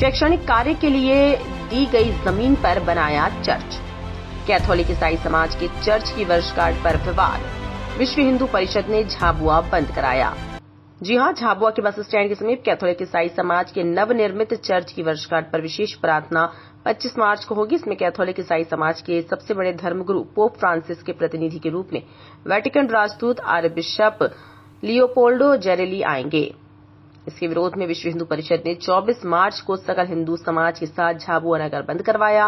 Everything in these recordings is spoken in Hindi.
शैक्षणिक कार्य के लिए दी गई जमीन पर बनाया चर्च। कैथोलिक ईसाई समाज के चर्च की वर्षगांठ पर विवाद। विश्व हिंदू परिषद ने झाबुआ बंद कराया। जी हां, झाबुआ के बस स्टैंड के समीप कैथोलिक ईसाई समाज के नवनिर्मित चर्च की वर्षगांठ पर विशेष प्रार्थना 25 मार्च को होगी। इसमें कैथोलिक ईसाई समाज के सबसे बड़े धर्मगुरु पोप फ्रांसिस के प्रतिनिधि के रूप में वेटिकन राजदूत आर्कबिशप लियोपोल्डो जेरेली आएंगे। इसके विरोध में विश्व हिंदू परिषद ने 24 मार्च को सकल हिंदू समाज के साथ झाबुआ नगर बंद करवाया।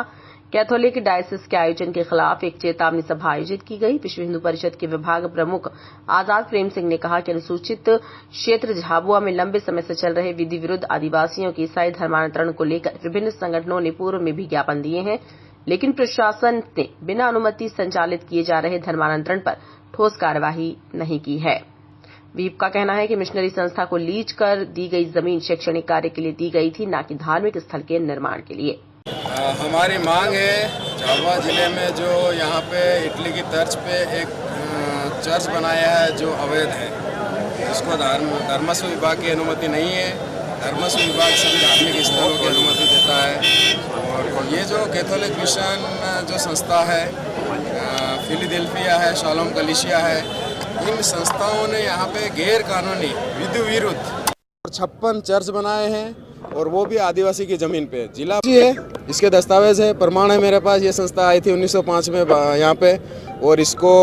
कैथोलिक डायसिस के आयोजन के खिलाफ एक चेतावनी सभा आयोजित की गई। विश्व हिंदू परिषद के विभाग प्रमुख आजाद प्रेम सिंह ने कहा कि अनुसूचित क्षेत्र झाबुआ में लंबे समय से चल रहे विधि विरुद्ध आदिवासियों के ईसाई धर्मांतरण को लेकर विभिन्न संगठनों ने पूर्व में भी ज्ञापन दिए हैं, लेकिन प्रशासन ने बिना अनुमति संचालित किए जा रहे धर्मांतरण पर ठोस कार्यवाही नहीं की है। वीप का कहना है कि मिशनरी संस्था को लीज कर दी गई जमीन शैक्षणिक कार्य के लिए दी गई थी, न कि धार्मिक स्थल के निर्माण के लिए। हमारी मांग है झाबुआ जिले में जो यहाँ पे इटली की तर्ज पे एक चर्च बनाया है जो अवैध है, जिसको धर्मस्व विभाग की अनुमति नहीं है। धर्मस्व विभाग सभी धार्मिक स्थलों की अनुमति देता है। और ये जो कैथोलिक मिशन जो संस्था है, फिलाडेल्फिया है, शालोम कलीसिया है, इन संस्थाओं ने यहाँ पे गैर कानूनी विधि विरुद्ध 56 चर्च बनाए हैं और वो भी आदिवासी की जमीन पे। जिला है, इसके दस्तावेज है, प्रमाण है मेरे पास। ये संस्था आई थी 1905 में यहाँ पे, और इसको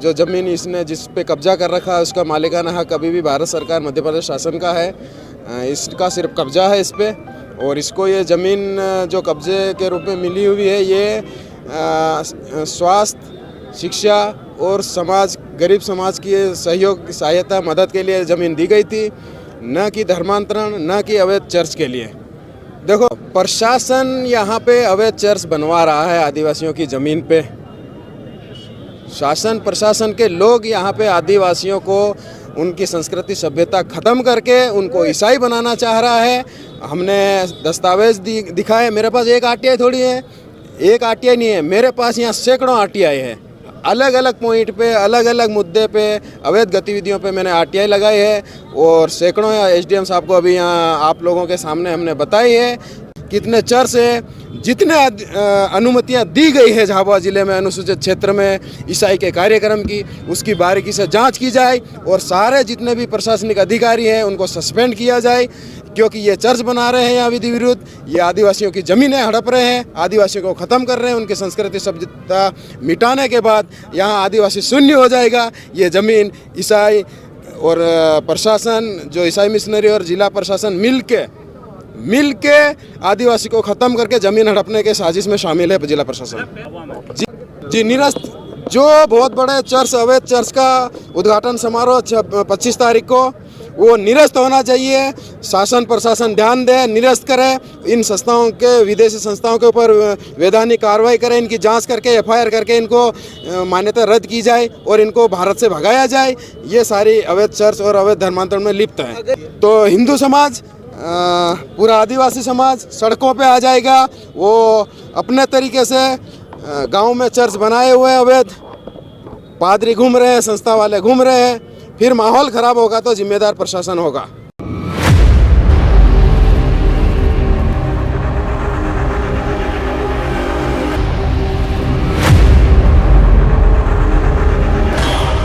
जो जमीन इसने जिस पे कब्जा कर रखा है उसका मालिकाना हक अभी भी भारत सरकार मध्य प्रदेश शासन का है। इसका सिर्फ कब्जा है इस पे, और इसको ये ज़मीन जो कब्जे के रूप में मिली हुई है, ये स्वास्थ्य, शिक्षा और समाज, गरीब समाज की सहयोग, सहायता, मदद के लिए ज़मीन दी गई थी, न कि धर्मांतरण, न कि अवैध चर्च के लिए। देखो, प्रशासन यहाँ पे अवैध चर्च बनवा रहा है आदिवासियों की ज़मीन पे। शासन प्रशासन के लोग यहाँ पे आदिवासियों को उनकी संस्कृति सभ्यता ख़त्म करके उनको ईसाई बनाना चाह रहा है। हमने दस्तावेज दिखाए। मेरे पास एक आरटीआई थोड़ी है, एक आरटीआई नहीं है, मेरे पास यहाँ सैकड़ों आरटीआई है। अलग अलग पॉइंट पे, अलग अलग मुद्दे पे, अवैध गतिविधियों पे मैंने आरटीआई लगाई है, और सैकड़ों एसडीएम साहब को अभी यहाँ आप लोगों के सामने हमने बताई है। कितने चर्च है, जितने अनुमतियाँ दी गई है झाबुआ जिले में अनुसूचित क्षेत्र में ईसाई के कार्यक्रम की, उसकी बारीकी से जांच की जाए, और सारे जितने भी प्रशासनिक अधिकारी हैं उनको सस्पेंड किया जाए, क्योंकि ये चर्च बना रहे हैं यहाँ विधि विरुद्ध। ये आदिवासियों की ज़मीनें हड़प रहे हैं, आदिवासियों को ख़त्म कर रहे हैं। उनकी संस्कृति सभ्यता मिटाने के बाद यहाँ आदिवासी शून्य हो जाएगा। ये ज़मीन ईसाई और प्रशासन, जो ईसाई मिशनरी और जिला प्रशासन मिल के आदिवासी को ख़त्म करके ज़मीन हड़पने के साजिश में शामिल है जिला प्रशासन। जी निरस्त जो बहुत बड़े चर्च, अवैध चर्च का उद्घाटन समारोह 25 तारीख को, वो निरस्त होना चाहिए। शासन प्रशासन ध्यान दे, निरस्त करे। इन संस्थाओं के, विदेशी संस्थाओं के ऊपर वैधानिक कार्रवाई करें, इनकी जांच करके एफआईआर करके इनको मान्यता रद्द की जाए और इनको भारत से भगाया जाए। ये सारी अवैध चर्च और अवैध धर्मांतरण में लिप्त है। तो हिंदू समाज, पूरा आदिवासी समाज सड़कों पे आ जाएगा। वो अपने तरीके से गांव में चर्च बनाए हुए हैं, अवैध पादरी घूम रहे हैं, संस्था वाले घूम रहे हैं। फिर माहौल खराब होगा तो जिम्मेदार प्रशासन होगा।